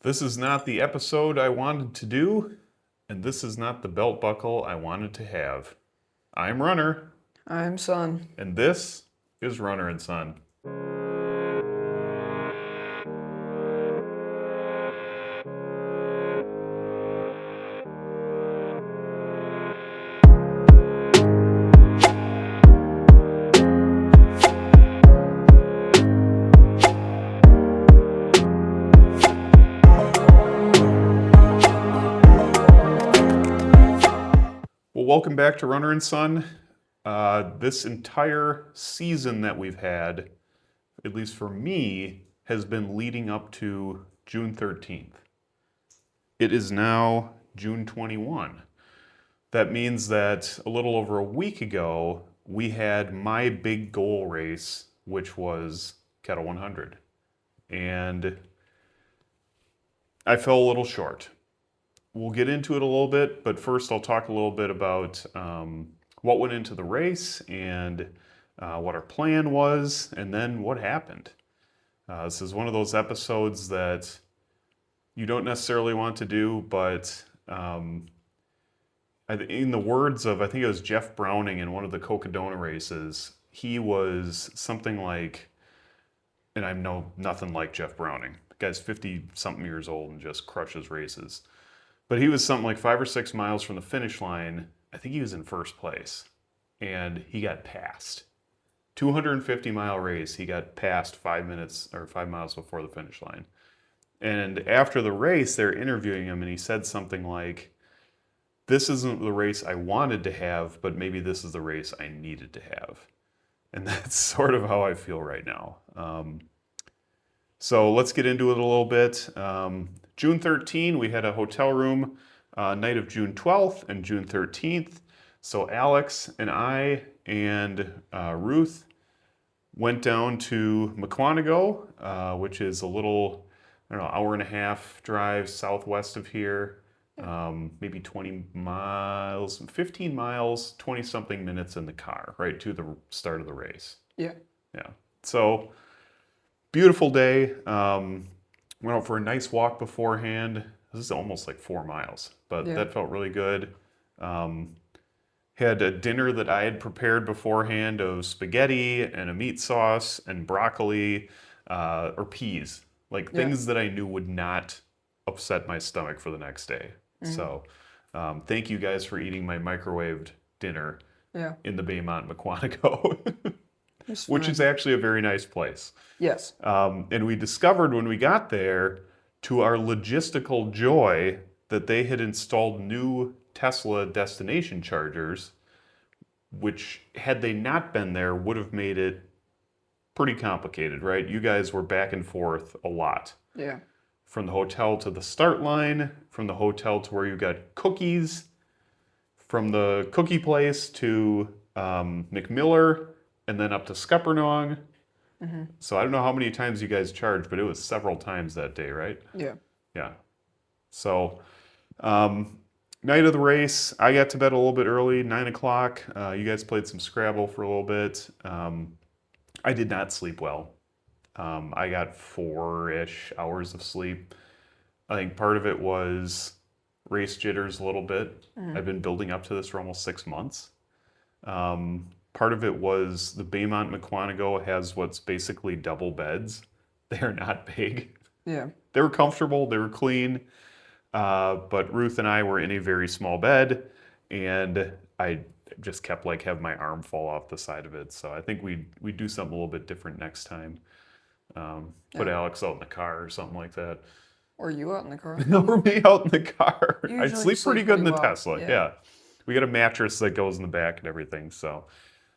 This is not the episode I wanted to do, and this is not the belt buckle I wanted to have. I'm Runner, I'm Son. and this is Runner and Son. Well, welcome back to Runner and Son. This entire season that we've had, at least for me, has been leading up to June 13th. It is now June 21. That means that a little over a week ago, we had my big goal race, which was Kettle 100. And I fell a little short. We'll get into it a little bit, but first I'll talk a little bit about what went into the race and what our plan was, and then what happened. This is one of those episodes that you don't necessarily want to do, but in the words of, I think it was Jeff Browning in one of the Cocodona races, he was something like, and I know nothing like Jeff Browning. The guy's 50-something years old and just crushes races. But he was something like 5 or 6 miles from the finish line. I think he was in first place, and he got passed. 250-mile race, he got passed 5 miles before the finish line. And after the race, they're interviewing him, and he said something like, "This isn't the race I wanted to have, but maybe this is the race I needed to have." And that's sort of how I feel right now. So let's get into it a little bit. June 13, we had a hotel room night of June 12th and June 13th. So Aleks and I and Ruth went down to McQuantigo, which is a little, hour and a half drive southwest of here. Maybe 20 miles, 15 miles, 20-something minutes in the car, right to the start of the race. Yeah. So, beautiful day. Went out for a nice walk beforehand. This is almost like 4 miles, but that felt really good. Had a dinner that I had prepared beforehand of spaghetti and a meat sauce and broccoli or peas, like things that I knew would not upset my stomach for the next day. Mm-hmm. So thank you guys for eating my microwaved dinner in the Baymont McQuantigo, which is actually a very nice place. Yes. And we discovered when we got there, to our logistical joy, that they had installed new Tesla destination chargers, which, had they not been there, would have made it pretty complicated, right? You guys were back and forth a lot. Yeah. From the hotel to the start line, from the hotel to where you got cookies, from the cookie place to McMiller, and then up to Scuppernong. Mm-hmm. So I don't know how many times you guys charged, but it was several times that day, right? Yeah. Yeah. So night of the race, I got to bed a little bit early, 9 o'clock. You guys played some Scrabble for a little bit. I did not sleep well. I got 4-ish hours of sleep. I think part of it was race jitters a little bit. Mm-hmm. I've been building up to this for almost 6 months. Part of it was the Baymont McQuantigo has what's basically double beds. They are not big. Yeah. They were comfortable, they were clean, but Ruth and I were in a very small bed, and I just kept having my arm fall off the side of it. So I think we do something a little bit different next time. Put Aleks out in the car or something like that. Or you out in the car? Or me out in the car. I sleep pretty good in the well. Tesla. Yeah. We got a mattress that goes in the back and everything. So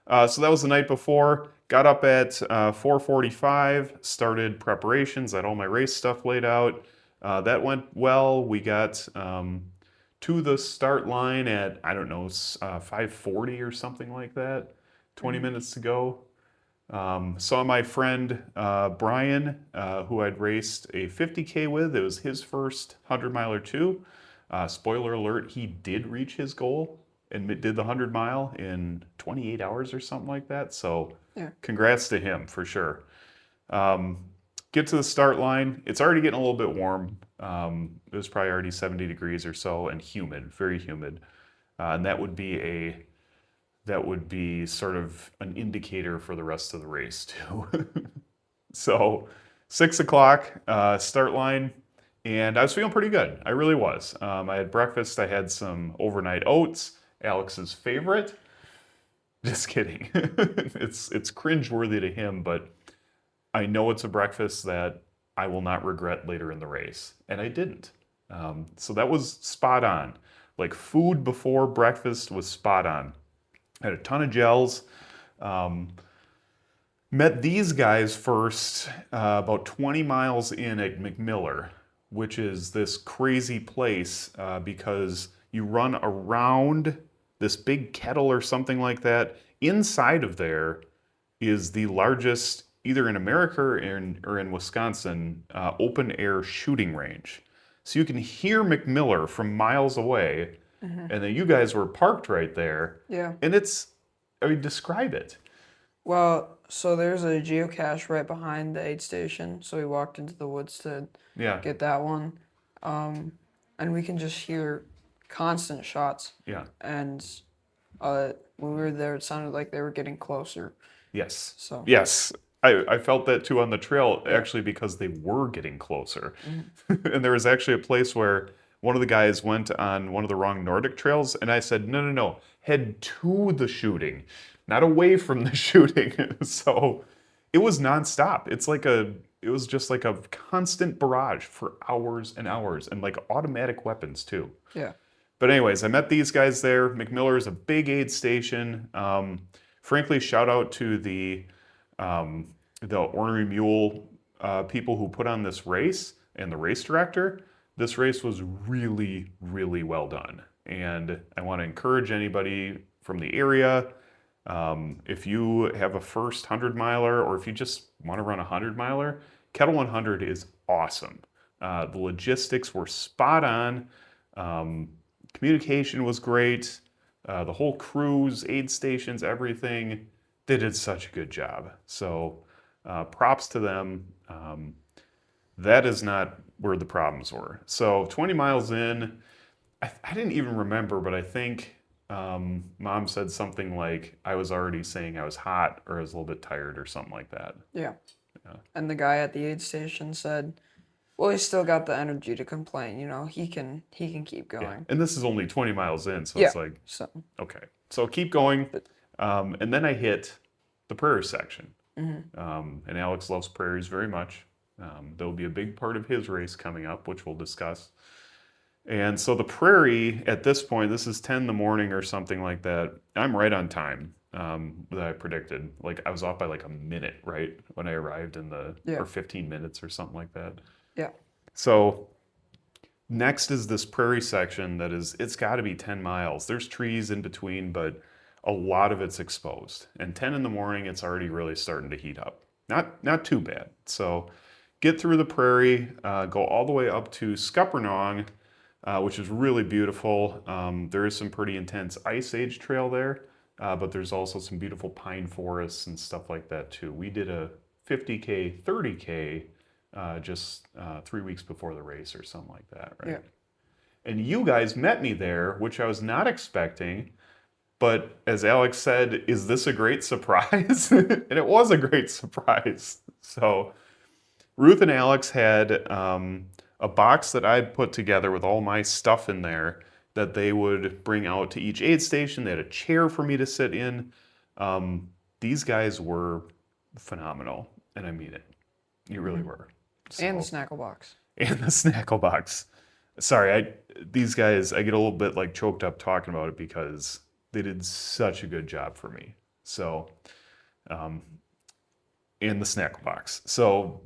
that was the night before. Got up at 4:45. Started preparations. I had all my race stuff laid out. That went well. We got to the start line at 5:40 or something like that. 20 minutes to go. Saw my friend Brian, who I'd raced a 50K with. It was his first 100-mile or two. Spoiler alert, he did reach his goal and did the 100-mile in 28 hours or something like that. So congrats to him for sure. get to the start line. It's already getting a little bit warm. It was probably already 70 degrees or so and humid, very humid. And that would be sort of an indicator for the rest of the race too. So 6 o'clock start line, and I was feeling pretty good. I really was. I had breakfast. I had some overnight oats, Alex's favorite. Just kidding. It's cringeworthy to him, but I know it's a breakfast that I will not regret later in the race, and I didn't. So that was spot on. Like food before breakfast was spot on. I had a ton of gels. Met these guys first about 20 miles in at McMiller, which is this crazy place because you run around this big kettle or something like that. Inside of there is the largest, either in America or in Wisconsin, open air shooting range. So you can hear McMiller from miles away, and then you guys were parked right there. Yeah. And describe it. Well, so there's a geocache right behind the aid station. So we walked into the woods to get that one. And we can just hear constant shots. Yeah. And when we were there, it sounded like they were getting closer. Yes. So. Yes. I felt that too on the trail, actually, because they were getting closer. And there was actually a place where one of the guys went on one of the wrong Nordic trails, and I said, no, head to the shooting, not away from the shooting. So it was nonstop. It was just like a constant barrage for hours and hours, and like automatic weapons too. Yeah. But anyways, I met these guys there. McMiller is a big aid station. Frankly, shout out to the Ornery Mule people who put on this race and the race director. This race was really, really well done. And I want to encourage anybody from the area, if you have a first 100-miler or if you just want to run a 100-miler, Kettle 100 is awesome. The logistics were spot on. Communication was great. The whole crews, aid stations, everything, they did such a good job. So props to them. That is not where the problems were. So 20 miles in, I didn't even remember, but I think Mom said something like I was already saying I was hot or I was a little bit tired or something like that. Yeah. And the guy at the aid station said, well, he's still got the energy to complain. You know, he can keep going. Yeah. And this is only 20 miles in, so it's like, okay. So keep going. And then I hit the prairie section. And Alex loves prairies very much. There'll be a big part of his race coming up, which we'll discuss. And so the prairie, at this point, this is 10 in the morning or something like that. I'm right on time that I predicted. Like, I was off by like a minute, right? When I arrived or 15 minutes or something like that. Yeah. So next is this prairie section it's got to be 10 miles. There's trees in between, but a lot of it's exposed. And 10 in the morning, it's already really starting to heat up. Not too bad. So get through the prairie, go all the way up to Scuppernong, which is really beautiful. There is some pretty intense ice age trail there, but there's also some beautiful pine forests and stuff like that too. We did a 50K, 30K just 3 weeks before the race or something like that, right? Yeah. And you guys met me there, which I was not expecting. But as Alex said, is this a great surprise? And it was a great surprise. So Ruth and Alex had a box that I'd put together with all my stuff in there that they would bring out to each aid station. They had a chair for me to sit in. These guys were phenomenal, and I mean it. You really were. So, And the snackle box. And the snackle box. Sorry, these guys, I get a little bit like choked up talking about it because they did such a good job for me. So, and the snackle box. So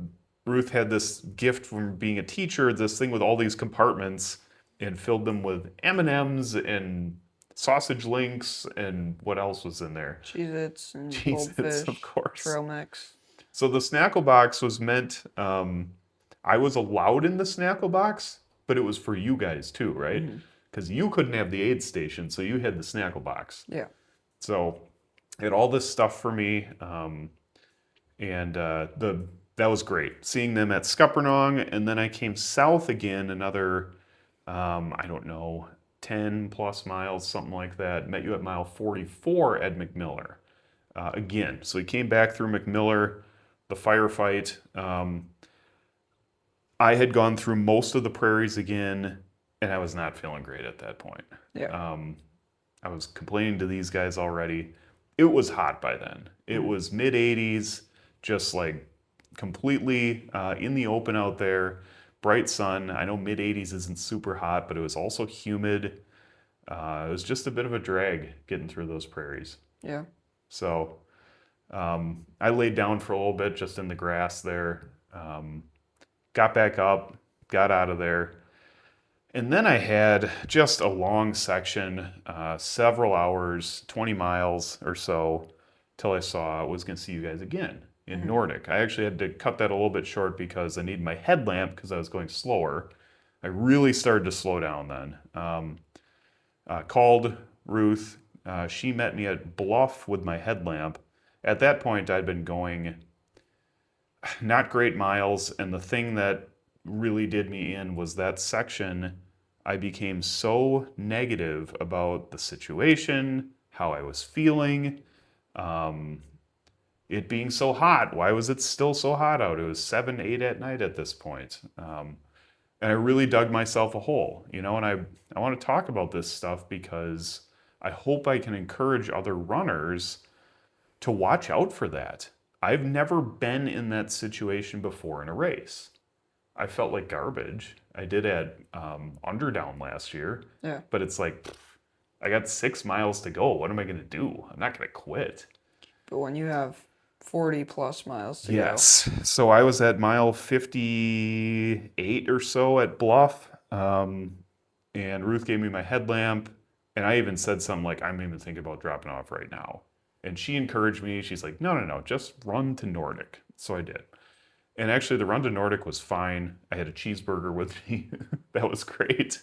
Ruth had this gift from being a teacher, this thing with all these compartments, and filled them with M&Ms and sausage links and what else was in there? Cheez-Its and Cheez-Its, Goldfish, of course. trail mix. So the snackle box was meant, I was allowed in the snackle box, but it was for you guys too, right? Because you couldn't have the aid station, so you had the snackle box. Yeah. So it had all this stuff for me, and the that was great. Seeing them at Scuppernong, and then I came south again, another, I don't know, 10 plus miles, something like that. Met you at mile 44 at McMiller. Again, so we came back through McMiller, the firefight. I had gone through most of the prairies again, and I was not feeling great at that point. Yeah. I was complaining to these guys already. It was hot by then. It was mid 80s, just like completely in the open out there, bright sun. I know mid 80s isn't super hot, but it was also humid. It was just a bit of a drag getting through those prairies. Yeah. So I laid down for a little bit just in the grass there, got back up, got out of there. And then I had just a long section, several hours, 20 miles or so, till I saw I was going to see you guys again in Nordic. I actually had to cut that a little bit short because I needed my headlamp because I was going slower. I really started to slow down then. Called Ruth. She met me at Bluff with my headlamp. At that point, I'd been going not great miles, and the thing that really did me in was that section. I became so negative about the situation, how I was feeling, it being so hot. Why was it still so hot out? It was 7, 8 at night at this point. And I really dug myself a hole, and I want to talk about this stuff because I hope I can encourage other runners to watch out for that. I've never been in that situation before in a race. I felt like garbage. I did at Underdown last year. Yeah. But it's like, I got 6 miles to go. What am I going to do? I'm not going to quit. But when you have 40 plus miles to Yes. So I was at mile 58 or so at Bluff. And Ruth gave me my headlamp. And I even said something like, I'm even thinking about dropping off right now. And she encouraged me. She's like, no, just run to Nordic. So I did. And actually, the run to Nordic was fine. I had a cheeseburger with me. That was great.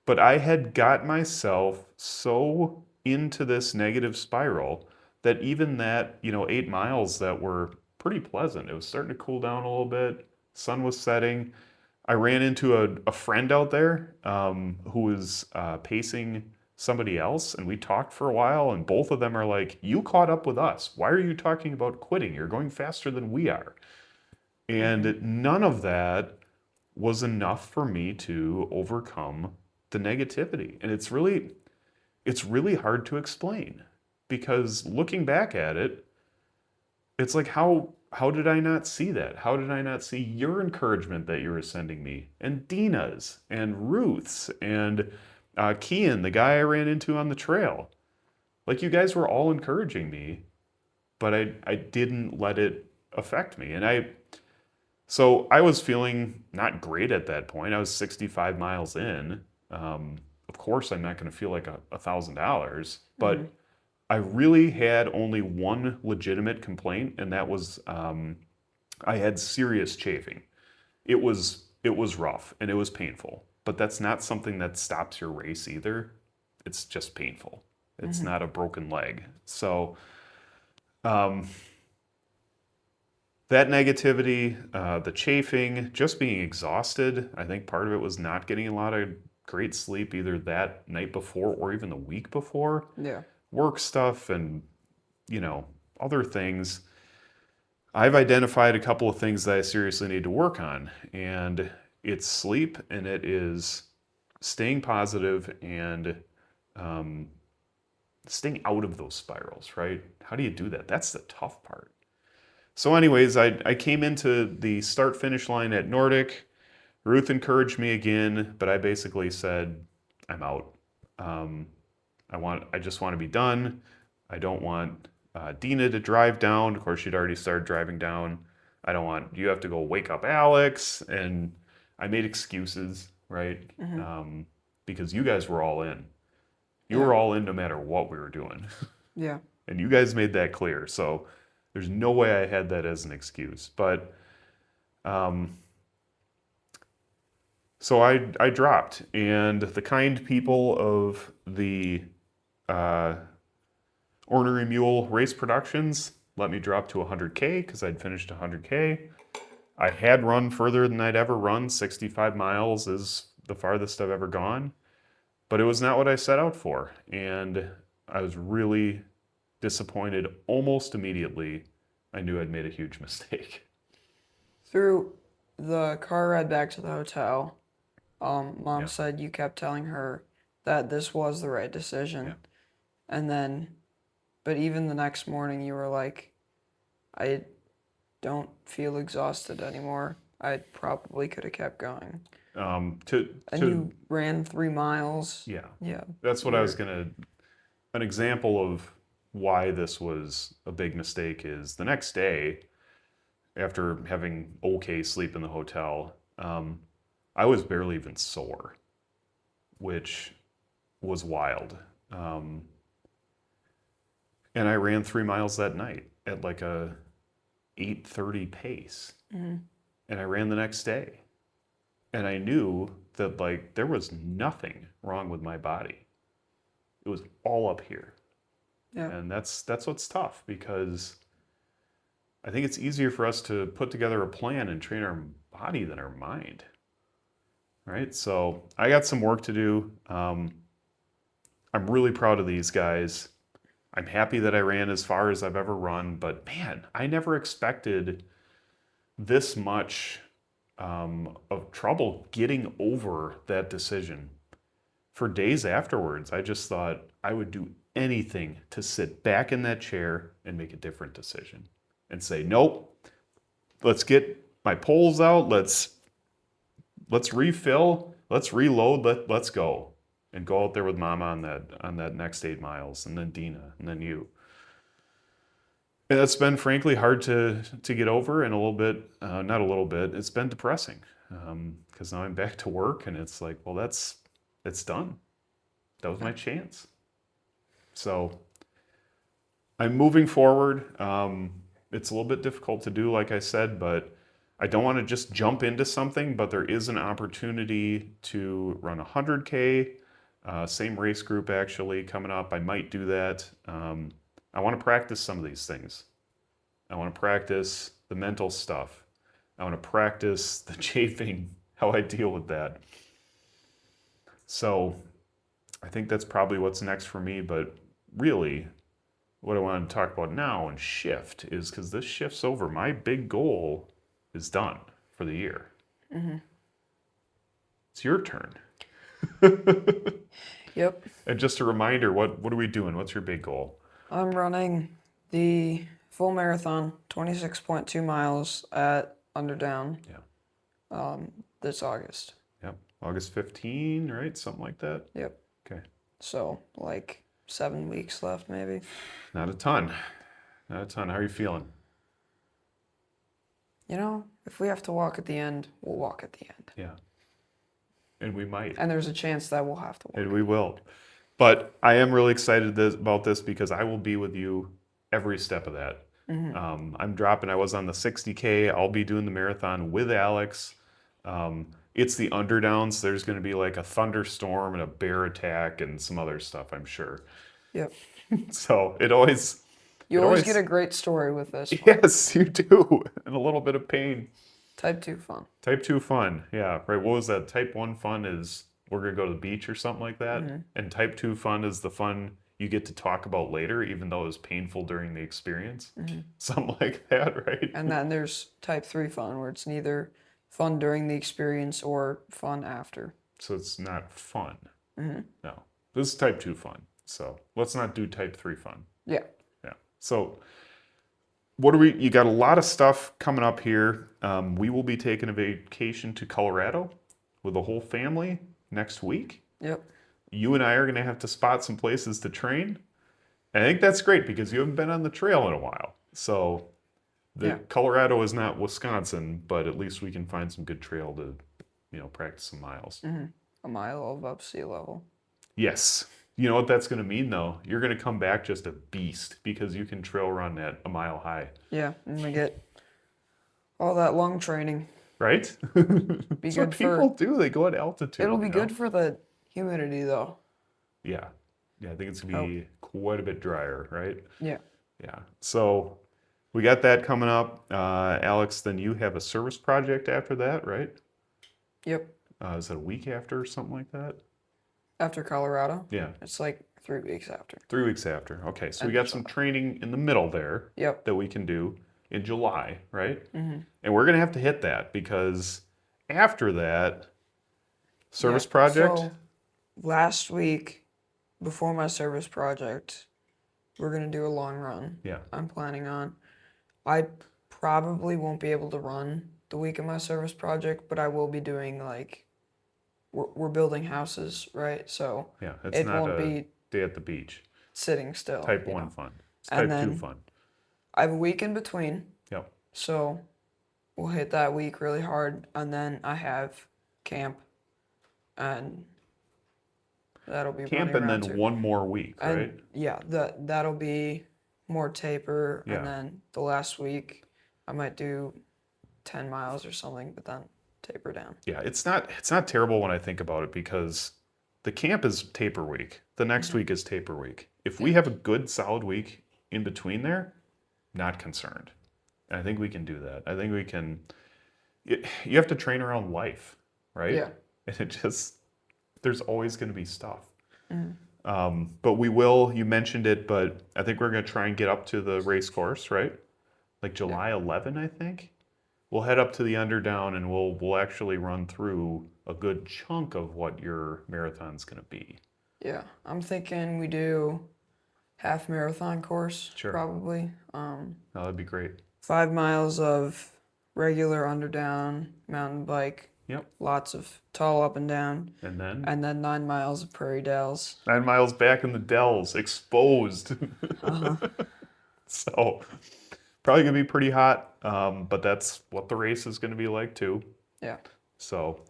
But I had got myself so into this negative spiral that even that, 8 miles that were pretty pleasant. It was starting to cool down a little bit. Sun was setting. I ran into a friend out there who was pacing somebody else, and we talked for a while, and both of them are like, you caught up with us. Why are you talking about quitting? You're going faster than we are. And none of that was enough for me to overcome the negativity. And it's really hard to explain because looking back at it, it's like, how did I not see that? How did I not see your encouragement that you were sending me, and Dina's and Ruth's and Kian, the guy I ran into on the trail? Like, you guys were all encouraging me, but I didn't let it affect me. So I was feeling not great at that point. I was 65 miles in. Of course, I'm not going to feel like $1,000, but I really had only one legitimate complaint, and that was I had serious chafing. It was rough and it was painful, but that's not something that stops your race either. It's just painful. It's not a broken leg. So that negativity, the chafing, just being exhausted. I think part of it was not getting a lot of great sleep either that night before or even the week before. Yeah. Work stuff and, other things. I've identified a couple of things that I seriously need to work on, and it's sleep, and it is staying positive and staying out of those spirals, right? How do you do that? That's the tough part. So anyways, I came into the start-finish line at Nordic. Ruth encouraged me again, but I basically said, I'm out. I just want to be done. I don't want Dina to drive down. Of course, she'd already started driving down. I don't want you have to go wake up Alex. And I made excuses, right? Because you guys were all in. You were all in no matter what we were doing. Yeah. And you guys made that clear. So there's no way I had that as an excuse. But so I dropped. And the kind people of the Ornery Mule Race Productions, let me drop to 100K because I'd finished 100K. I had run further than I'd ever run. 65 miles is the farthest I've ever gone. But it was not what I set out for. And I was really disappointed almost immediately. I knew I'd made a huge mistake. Through the car ride back to the hotel, Mom said you kept telling her that this was the right decision. Yeah. And then, but even the next morning, you were like, I don't feel exhausted anymore. I probably could have kept going. You ran 3 miles. Yeah. Yeah. That's what I was going to... An example of why this was a big mistake is the next day, after having okay sleep in the hotel, I was barely even sore, which was wild. And I ran 3 miles that night at like a 8:30 pace. Mm-hmm. And I ran the next day. And I knew that like there was nothing wrong with my body. It was all up here. Yeah. And that's what's tough, because I think it's easier for us to put together a plan and train our body than our mind. Right? So I got some work to do. I'm really proud of these guys. I'm happy that I ran as far as I've ever run, but man, I never expected this much of trouble getting over that decision. For days afterwards, I just thought I would do anything to sit back in that chair and make a different decision and say, nope, let's get my poles out, let's refill, let's reload, let's go. And go out there with Mama on that next 8 miles, and then Dina, and then you. And that's been frankly hard to get over, and a little bit, not a little bit, it's been depressing. Because now I'm back to work, and it's like, well, it's done. That was my chance. So I'm moving forward. It's a little bit difficult to do, like I said, but I don't want to just jump into something, but there is an opportunity to run 100K, same race group actually coming up. I might do that. I want to practice some of these things. I want to practice the mental stuff. I want to practice the chafing, how I deal with that. So I think that's probably what's next for me, but really what I want to talk about now and shift is, because this shift's over. My big goal is done for the year. Mm-hmm. It's your turn. Yep. And just a reminder, what are we doing? What's your big goal? I'm running the full marathon, 26.2 miles at Underdown. Yeah. This August. Yep. August 15, right? Something like that? Yep. Okay. So, like 7 weeks left, maybe. Not a ton. How are you feeling? You know, if we have to walk at the end, we'll walk at the end. Yeah. And we might. And there's a chance that we'll have to walk. And we will. But I am really excited about this, because I will be with you every step of that. Mm-hmm. I was on the 60K. I'll be doing the marathon with Alex. It's the Underdowns. There's going to be like a thunderstorm and a bear attack and some other stuff, I'm sure. Yep. So You always get a great story with this one. Yes, you do. And a little bit of pain. Type 2 fun. Type 2 fun. Yeah, right. What was that? Type 1 fun is we're going to go to the beach or something like that. Mm-hmm. And type 2 fun is the fun you get to talk about later, even though it was painful during the experience. Mm-hmm. Something like that, right? And then there's type 3 fun, where it's neither fun during the experience or fun after. So it's not fun. Mm-hmm. No. This is type 2 fun. So let's not do type 3 fun. Yeah. Yeah. So you got a lot of stuff coming up here. We will be taking a vacation to Colorado with the whole family next week. Yep. You and I are going to have to spot some places to train. And I think that's great, because you haven't been on the trail in a while. So Colorado is not Wisconsin, but at least we can find some good trail to, practice some miles. Mm-hmm. A mile above sea level. Yes. You know what that's going to mean, though? You're going to come back just a beast, because you can trail run at a mile high. Yeah, and we get all that lung training. Right? That's what people do. They go at altitude. It'll be good for the humidity, though. Yeah. Yeah, I think it's going to be quite a bit drier, right? Yeah. Yeah. So we got that coming up. Alex, then you have a service project after that, right? Yep. Is it a week after or something like that? After Colorado? Yeah. It's like 3 weeks after. 3 weeks after. Okay, so we End got of some July. training in the middle there Yep. that we can do in July, right? Mm-hmm. And we're gonna have to hit that because after that, service Yeah. project. So last week, before my service project, we're gonna do a long run. Yeah. I'm planning on. I probably won't be able to run the week of my service project, but I will be doing like we're building houses, right? So Yeah, it's it not won't a be day at the beach. sitting still. Type you 1 know. fun. It's And type 2 then fun. I have a week in between, Yep. so we'll hit that week really hard, and then I have camp, and that'll be Camp running and around then too. 1 more week, right? And yeah, that'll be more taper, Yeah. and then the last week I might do 10 miles or something, but then taper down. Yeah, it's not terrible when I think about it because the camp is taper week. The next week is taper week. If we have a good solid week in between there, not concerned. And I think we can do that. I think we can. You have to train around life, right? Yeah. And it just there's always going to be stuff. Mm-hmm. But we will. You mentioned it, but I think we're going to try and get up to the race course, right? Like July 11, I think. We'll head up to the Underdown and we'll actually run through a good chunk of what your marathon's going to be. Yeah, I'm thinking we do half marathon course, Sure. probably. Oh, that'd be great. 5 miles of regular underdown mountain bike. Yep. Lots of tall up and down. And then? And then 9 miles of prairie dells. 9 miles back in the dells, exposed. Uh-huh. So, probably going to be pretty hot, but that's what the race is going to be like too. Yeah. So,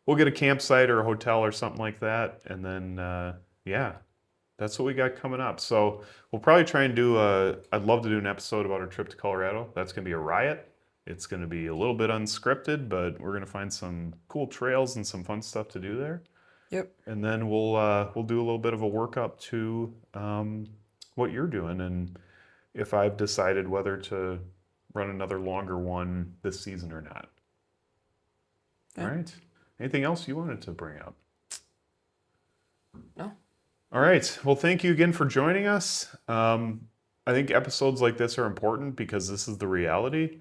we'll get a campsite or a hotel or something like that. And then, yeah, that's what we got coming up. So, we'll probably try and do I'd love to do an episode about our trip to Colorado. That's going to be a riot. It's going to be a little bit unscripted, but we're going to find some cool trails and some fun stuff to do there. Yep. And then we'll do a little bit of a workup to what you're doing, and if I've decided whether to run another longer one this season or not. Yeah. All right. Anything else you wanted to bring up? No. All right. Well, thank you again for joining us. I think episodes like this are important because this is the reality.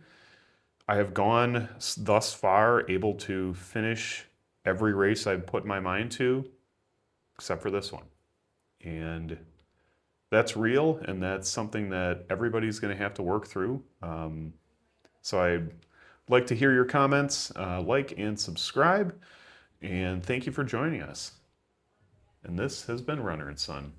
I have gone thus far able to finish every race I've put my mind to, except for this one. And that's real, and that's something that everybody's going to have to work through. So I'd like to hear your comments, like and subscribe, and thank you for joining us. And this has been Runner and Son.